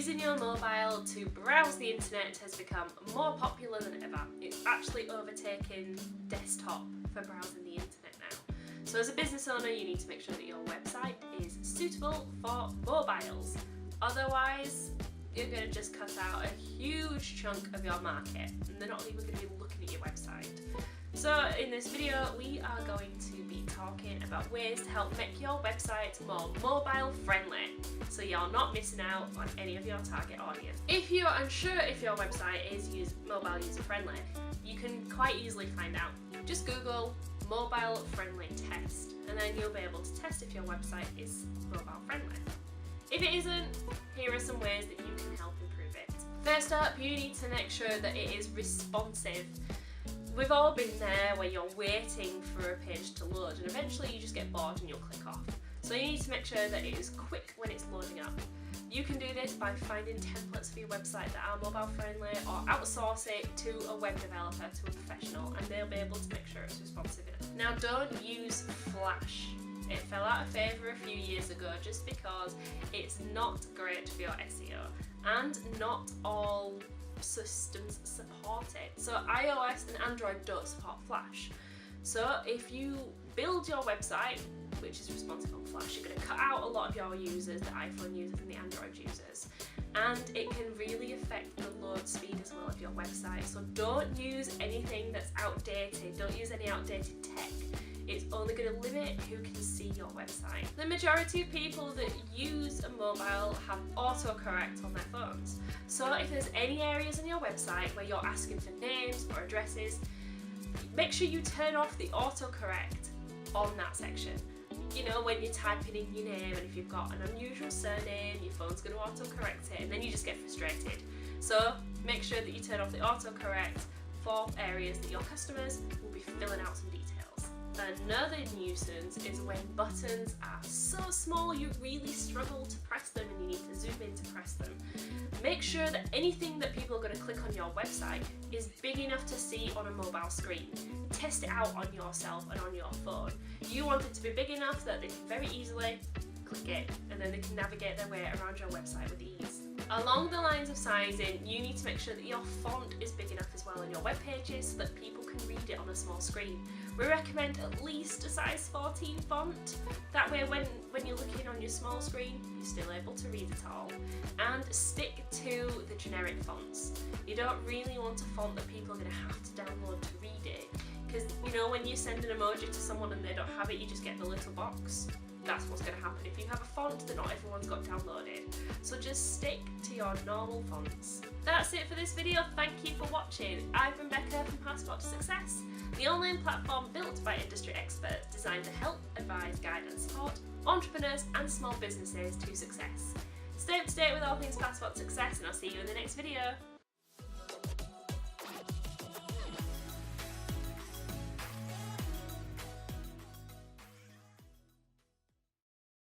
Using your mobile to browse the internet has become more popular than ever. It's actually overtaken desktop for browsing the internet now. So as a business owner, you need to make sure that your website is suitable for mobiles. Otherwise, you're going to just cut out a huge chunk of your market and they're not even going to be looking at your website. So in this video, we are going to be talking about ways to help make your website more mobile friendly, so you're not missing out on any of your target audience. If you're unsure if your website is mobile user friendly, you can quite easily find out. Just Google mobile friendly test and then you'll be able to test if your website is mobile friendly. If it isn't, here are some ways that you can help improve it. First up, you need to make sure that it is responsive. We've all been there where you're waiting for a page to load and eventually you just get bored and you'll click off. So you need to make sure that it is quick when it's loading up. You can do this by finding templates for your website that are mobile friendly, or outsource it to a web developer, to a professional, and they'll be able to make sure it's responsive enough. Now, don't use Flash. It fell out of favour a few years ago just because it's not great for your SEO and not all systems support it. So iOS and Android don't support Flash. So if you build your website which is responsive on Flash, you're going to cut out a lot of your users, the iPhone users and the Android users, and it can really affect the load speed as well of your website. So don't use anything that's outdated, don't use any outdated tech. It's only going to limit who can see your website. The majority of people that use a mobile have autocorrect on their phones. So if there's any areas on your website where you're asking for names or addresses, make sure you turn off the autocorrect on that section. You know, when you're typing in your name and if you've got an unusual surname, your phone's going to autocorrect it and then you just get frustrated. So make sure that you turn off the autocorrect for areas that your customers will be filling out some details. Another nuisance is when buttons are so small you really struggle to press them and you need to zoom in to press them. Make sure that anything that people are going to click on your website is big enough to see on a mobile screen. Test it out on yourself and on your phone. You want it to be big enough that they can very easily click it and then they can navigate their way around your website with ease. Along the lines of sizing, you need to make sure that your font is big enough as well on your web pages so that people can read it on a small screen. We recommend at least a size 14 font. That way when you're looking on your small screen, you're still able to read it all. And stick to the generic fonts. You don't really want a font that people are going to have to download to read it. Because, you know, when you send an emoji to someone and they don't have it, you just get the little box. That's what's going to happen if you have a font that not everyone's got downloaded. So just stick to your normal fonts. That's it for this video. Thank you for watching. I've been Becca from Passport to Success, the online platform built by industry experts designed to help, advise, guide and support entrepreneurs and small businesses to success. Stay up to date with all things Passport Success and I'll see you in the next video.